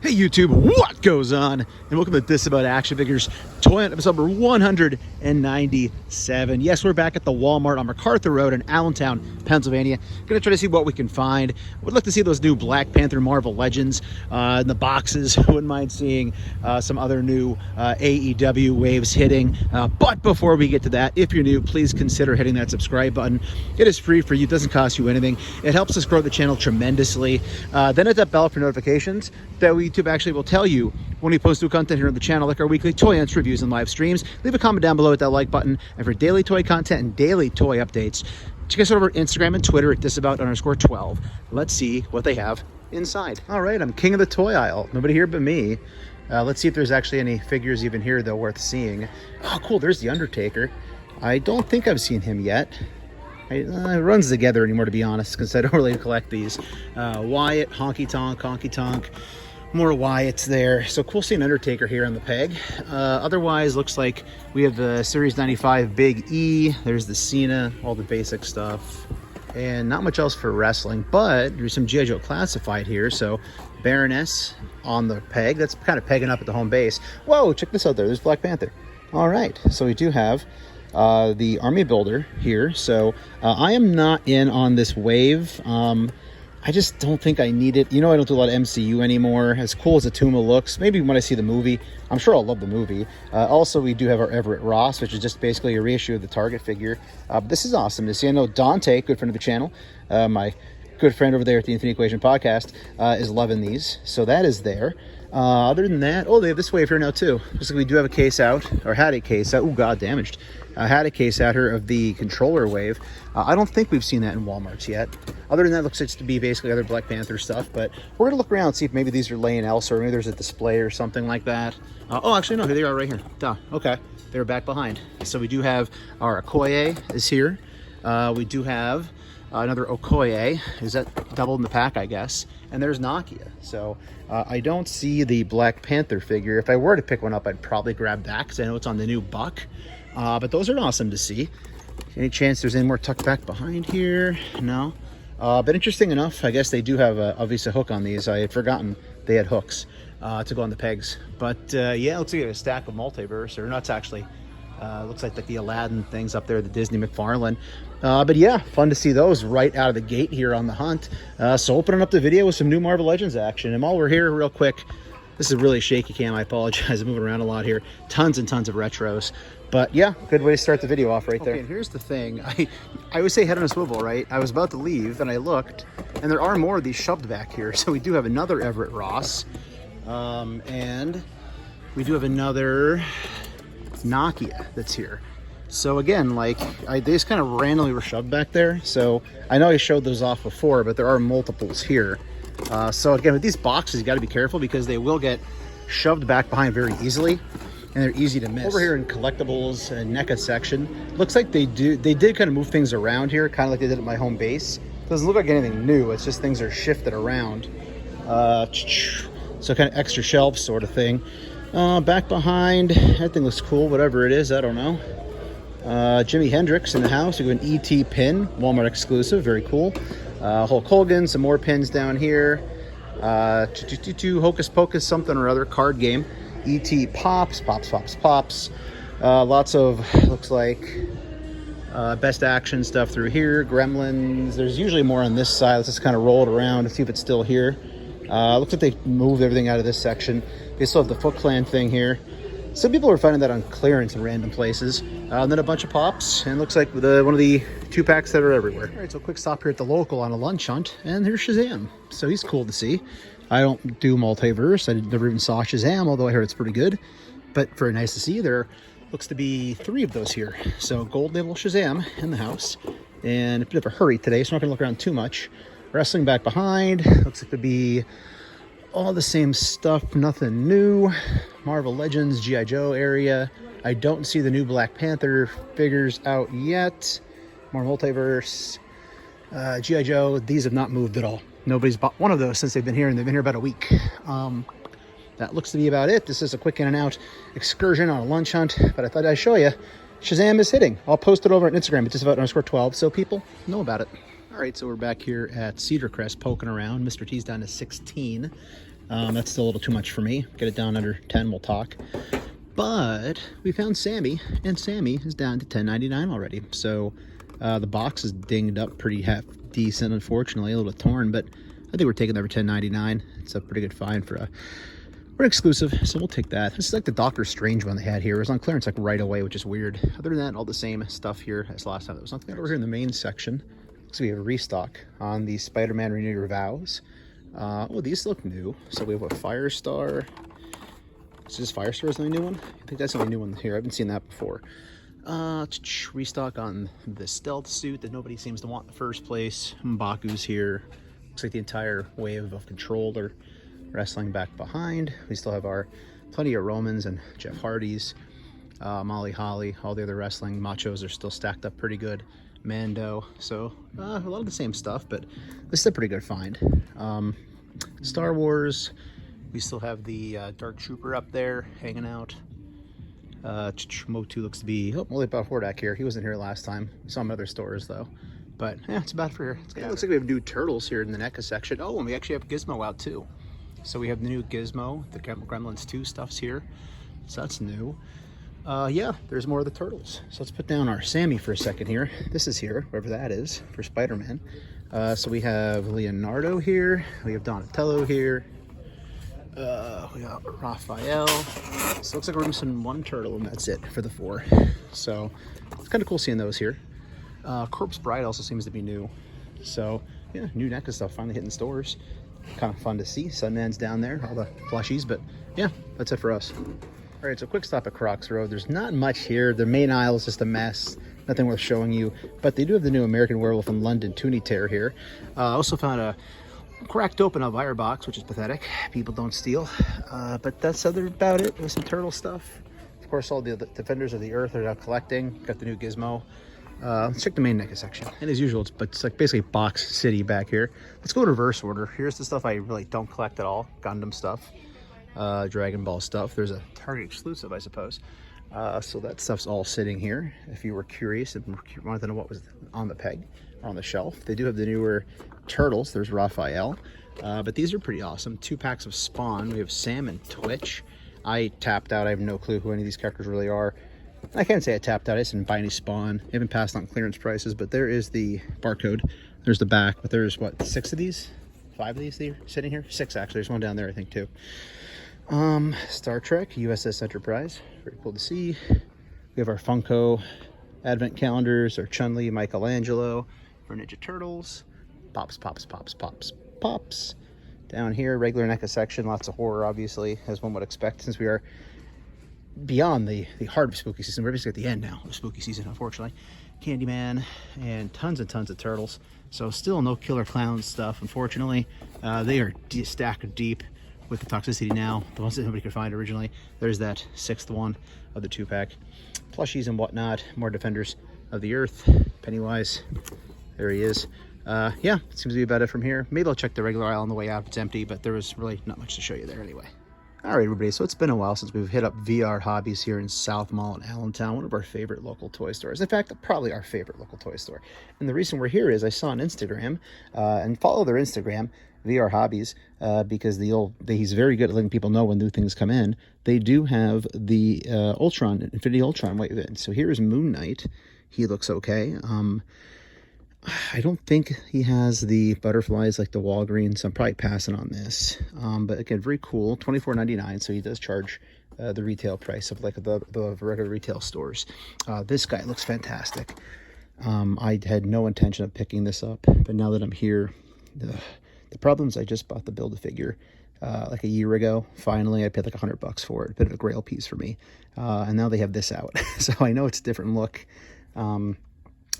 Hey YouTube, what goes on? And welcome to Disavowed Action Figures Toy Hunt episode number 197. Yes, we're back at the Walmart on MacArthur Road in Allentown, Pennsylvania. Gonna try to see what we can find. Would like to see those new Black Panther Marvel Legends in the boxes. Wouldn't mind seeing some other new AEW waves hitting. But before we get to that, if you're new, please consider hitting that subscribe button. It is free for you, doesn't cost you anything. It helps us grow the channel tremendously. Then hit that bell for notifications. That way YouTube actually will tell you when we post new content here on the channel, like our weekly toy hunts, reviews, and live streams. Leave a comment down below with that like button. And for daily toy content and daily toy updates, check us out over Instagram and Twitter at disavowed_12. Let's see what they have inside. All right, I'm king of the toy aisle. Nobody here but me. Let's see if there's actually any figures even here, though, worth seeing. Oh, cool, there's the Undertaker. I don't think I've seen him yet. It runs together anymore, to be honest, because I don't really collect these. Wyatt, Honky Tonk. More Wyatt's there. So cool seeing Undertaker here on the peg. Otherwise, looks like we have the Series 95 Big E. There's the Cena, all the basic stuff. And not much else for wrestling, but there's some G.I. Joe Classified here. So Baroness on the peg. That's kind of pegging up at the home base. Whoa, check this out there. There's Black Panther. All right, so we do have the Army Builder here. So I am not in on this wave. I just don't think I need it. You know, I don't do a lot of MCU anymore. As cool as Atuma looks, maybe when I see the movie, I'm sure I'll love the movie. Also, we do have our Everett Ross, which is just basically a reissue of the Target figure. But this is awesome to see. I know Dante, good friend of the channel, my good friend over there at the Infinite Equation podcast, is loving these. So that is there. Other than that, oh, they have this wave here now too. Looks like we do have a case out, or had a case out. Oh, God, damaged. Had a case out here of the controller wave. I don't think we've seen that in Walmart's yet. Other than that, looks like to be basically other Black Panther stuff. But we're gonna look around and see if maybe these are laying elsewhere. Maybe there's a display or something like that. Oh, actually, no, here they are right here. Duh, okay. They're back behind. So we do have our Okoye is here. We do have another Okoye. Is that doubled in the pack, I guess? And there's Nakia. So I don't see the Black Panther figure. If I were to pick one up, I'd probably grab that because I know it's on the new Buck. But those are awesome to see. Any chance there's any more tucked back behind here? No. But interesting enough, I guess they do have obviously a hook on these. I had forgotten they had hooks to go on the pegs. But yeah, looks like you have a stack of Multiverse, or not actually. Looks like the Aladdin things up there, the Disney McFarlane. But yeah, fun to see those right out of the gate here on the hunt. So opening up the video with some new Marvel Legends action. And while we're here, real quick, this is a really shaky cam. I apologize. I'm moving around a lot here. Tons and tons of retros. But yeah, good way to start the video off right there. Okay, here's the thing. I always say head on a swivel, right? I was about to leave and I looked, and there are more of these shoved back here. So we do have another Everett Ross. And we do have another Nakia that's here. So again, like, they just kind of randomly were shoved back there. So I know I showed those off before, but there are multiples here. So again, with these boxes, you got to be careful because they will get shoved back behind very easily, and they're easy to miss. Over here in Collectibles and NECA section, looks like they did kind of move things around here, kind of like they did at my home base. Doesn't look like anything new. It's just things are shifted around. So kind of extra shelves sort of thing. Back behind, that thing looks cool. Whatever it is, I don't know. Jimi Hendrix in the house. We have an ET pin, Walmart exclusive, very cool. Hulk Hogan, some more pins down here. Hocus Pocus something or other card game. ET Pops. Lots of, looks like, Best Action stuff through here. Gremlins. There's usually more on this side. Let's just kind of roll it around and see if it's still here. Looks like they moved everything out of this section. They still have the Foot Clan thing here. Some people are finding that on clearance in random places. And then a bunch of Pops, and looks like one of the 2-packs that are everywhere. All right, so a quick stop here at the local on a lunch hunt, and here's Shazam. So he's cool to see. I don't do Multiverse. I never even saw Shazam, although I heard it's pretty good. But very nice to see. There looks to be 3 of those here. So gold label Shazam in the house. And a bit of a hurry today, so I'm not going to look around too much. Wrestling back behind. Looks like to be all the same stuff, nothing new. Marvel Legends, G.I. Joe area. I don't see the new Black Panther figures out yet. More Multiverse. G.I. Joe, these have not moved at all. Nobody's bought one of those since they've been here, and they've been here about a week. That looks to be about it. This is a quick in and out excursion on a lunch hunt, but I thought I'd show you. Shazam is hitting. I'll post it over on Instagram at disavowed_12 so people know about it. All right, so we're back here at Cedar Crest poking around. Mr. T's down to 16. That's still a little too much for me. Get it down under 10, we'll talk. But we found Sammy, and Sammy is down to $10.99 already. So the box is dinged up pretty decent, unfortunately, a little bit torn, but I think we're taking that for $10.99. It's a pretty good find for an exclusive, so we'll take that. This is like the Doctor Strange one they had here. It was on clearance like right away, which is weird. Other than that, all the same stuff here as last time. There was nothing over here in the main section. So we have a restock on the Spider-Man Renew Your Vows. Oh, these look new. So we have a Firestar. Is this Firestar is the only new one? I think that's the only new one here. I haven't seen that before. Restock on the stealth suit that nobody seems to want in the first place. M'Baku's here. Looks like the entire wave of Control are wrestling back behind. We still have our plenty of Romans and Jeff Hardys. Molly Holly, all the other wrestling machos are still stacked up pretty good. Mando, so a lot of the same stuff, but this is a pretty good find. Star Wars, we still have the Dark Trooper up there hanging out. MOTU looks to be, oh, only about Hordak here. He wasn't here last time. We saw him in other stores though. But yeah, it's about for here. It looks like we have new Turtles here in the NECA section. Oh, and we actually have Gizmo out too. So we have the new Gizmo, the Gremlins 2 stuff's here. So that's new. Yeah, there's more of the Turtles. So let's put down our Sammy for a second here. This is here, wherever that is, for Spider-Man. So we have Leonardo here. We have Donatello here. We got Raphael. So it looks like we're missing one turtle, and that's it for the 4. So it's kind of cool seeing those here. Corpse Bride also seems to be new. So yeah, new NECA stuff finally hitting stores. Kind of fun to see. Sunman's down there, all the plushies, but yeah, that's it for us. All right, so quick stop at Crocs Road. There's not much here. The main aisle is just a mess. Nothing worth showing you, but they do have the new American Werewolf in London Toonie Tear here. I also found a cracked open Elvira box, which is pathetic. People don't steal, but that's about it. There's some turtle stuff. Of course, all the Defenders of the Earth are now collecting. Got the new Gizmo. Let's check the main NECA section. And as usual, it's like basically Box City back here. Let's go in reverse order. Here's the stuff I really don't collect at all. Gundam stuff, Dragon Ball stuff. There's a Target exclusive, I suppose. So that stuff's all sitting here. If you were curious and wanted to know what was on the peg or on the shelf, they do have the newer Turtles. There's Raphael. But these are pretty awesome. 2 packs of Spawn. We have Sam and Twitch. I tapped out. I have no clue who any of these characters really are. I can't say I tapped out. I just didn't buy any Spawn. I haven't passed on clearance prices, but there is the barcode. There's the back, but there's what, 6 of these? 5 of these that are sitting here? 6 actually. There's one down there, I think, too. Star Trek, USS Enterprise. Very cool to see. We have our Funko advent calendars, our Chun-Li, Michelangelo, for Ninja Turtles. Pops, pops, pops, pops, pops. Down here, regular NECA section. Lots of horror, obviously, as one would expect, since we are beyond the heart of spooky season. We're basically at the end now of spooky season, unfortunately. Candyman and tons of turtles. So still no Killer Clowns stuff, unfortunately. They are stacked deep with the toxicity now, the ones that nobody could find originally. There's that 6th one of the 2-pack. Plushies and whatnot. More Defenders of the Earth. Pennywise. There he is. Yeah, it seems to be about it from here. Maybe I'll check the regular aisle on the way out if it's empty, but there was really not much to show you there anyway. All right, everybody, so it's been a while since we've hit up VR Hobbies here in South Mall in Allentown, one of our favorite local toy stores. In fact, probably our favorite local toy store. And the reason we're here is I saw on Instagram, and follow their Instagram, VR Hobbies, because he's very good at letting people know when new things come in. They do have the Ultron, Infinity Ultron wave in. So here's Moon Knight. He looks okay. I don't think he has the butterflies like the Walgreens, so I'm probably passing on this. But again, very cool, $24.99, so he does charge the retail price of like the regular retail stores. This guy looks fantastic. I had no intention of picking this up, but now that I'm here, the problem is I just bought the Build-A-Figure like a year ago. Finally, I paid like $100 for it, a bit of a grail piece for me. And now they have this out, so I know it's a different look.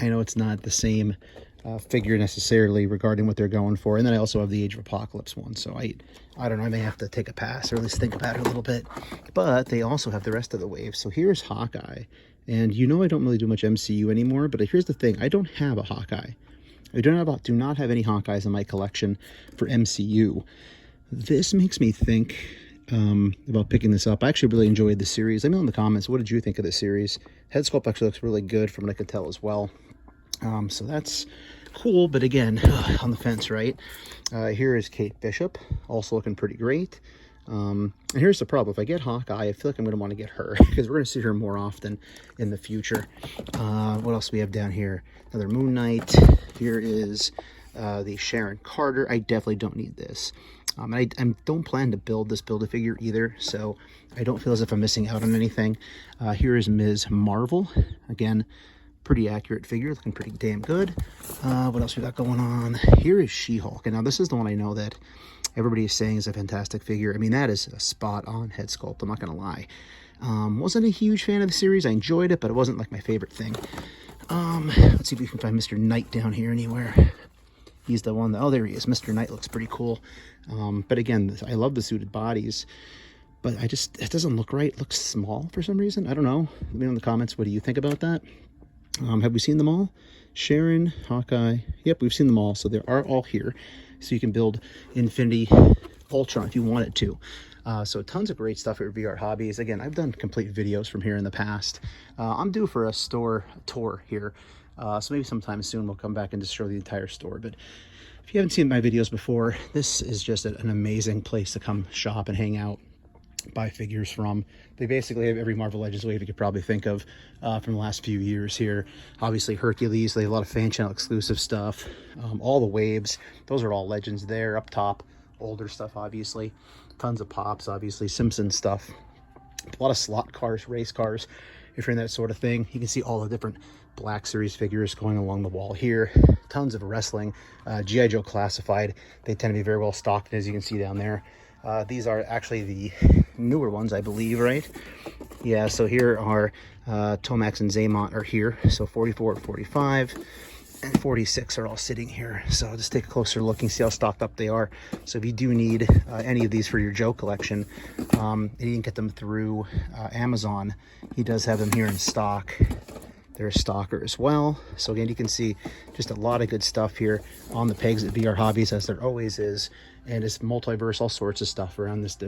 I know it's not the same figure necessarily regarding what they're going for. And then I also have the Age of Apocalypse one. So I don't know, I may have to take a pass or at least think about it a little bit. But they also have the rest of the wave. So here's Hawkeye. And you know I don't really do much MCU anymore, but here's the thing. I don't have a Hawkeye. I do not have any Hawkeyes in my collection for MCU. This makes me think about picking this up. I actually really enjoyed the series. Let me know in the comments, what did you think of the series? Head sculpt actually looks really good from what I could tell as well. So that's cool, but again, on the fence, right? Here is Kate Bishop, also looking pretty great. And here's the problem. If I get Hawkeye, I feel like I'm going to want to get her because we're going to see her more often in the future. What else do we have down here? Another Moon Knight. Here is the Sharon Carter. I definitely don't need this. And I don't plan to build this Build-A-Figure either, so I don't feel as if I'm missing out on anything. Here is Ms. Marvel. Again, pretty accurate figure, looking pretty damn good. What else we got going on? Here is She-Hulk. And now this is the one I know that everybody is saying is a fantastic figure. I mean, that is a spot-on head sculpt, I'm not going to lie. Wasn't a huge fan of the series. I enjoyed it, but it wasn't like my favorite thing. Let's see if we can find Mr. Knight down here anywhere. He's the one that, oh, there he is. Mr. Knight looks pretty cool. But again, I love the suited bodies, but it doesn't look right. It looks small for some reason. I don't know. Let me know in the comments. What do you think about that? Have we seen them all? Sharon, Hawkeye. Yep, we've seen them all. So they are all here. So you can build Infinity Ultron if you wanted to. So tons of great stuff at VR Hobbies. Again, I've done complete videos from here in the past. I'm due for a store tour here. So maybe sometime soon we'll come back and just show the entire store. But if you haven't seen my videos before, this is just an amazing place to come shop and hang out, buy figures from. They basically have every Marvel Legends wave you could probably think of from the last few years here. Obviously Hercules, they have a lot of fan channel exclusive stuff. All the waves, those are all Legends there up top. Older stuff, obviously. Tons of pops, obviously. Simpsons stuff. A lot of slot cars, race cars, if you're in that sort of thing. You can see all the different Black Series figures going along the wall here. Tons of wrestling. G.I. Joe Classified. They tend to be very well stocked, as you can see down there. These are actually the newer ones, I believe, right? Yeah, so here are Tomax and Zaymont are here. So 44, 45, and 46 are all sitting here. So I'll just take a closer look and see how stocked up they are. So if you do need any of these for your Joe collection, and you can get them through Amazon, he does have them here in stock. They're a stalker as well. So again, you can see just a lot of good stuff here on the pegs at VR Hobbies, as there always is. And it's Multiverse, all sorts of stuff around this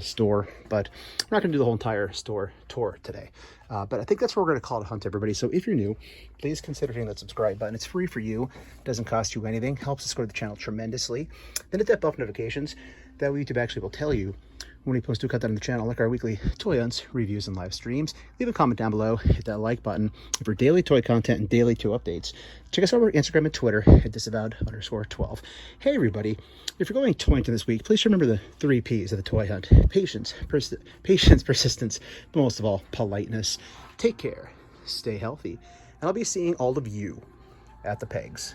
store. But we're not going to do the whole entire store tour today. But I think that's where we're going to call it a hunt, everybody. So if you're new, please consider hitting that subscribe button. It's free for you. It doesn't cost you anything. Helps us grow the channel tremendously. Then hit that bell for notifications. That way YouTube actually will tell you when we post new content on the channel, like our weekly toy hunts, reviews, and live streams. Leave a comment down below, hit that like button. And for daily toy content and daily toy updates, check us out on Instagram and Twitter at Disavowed_12. Hey everybody, if you're going toy hunting this week, please remember the 3 P's of the toy hunt. Patience, persistence, but most of all, politeness. Take care, stay healthy, and I'll be seeing all of you at the pegs.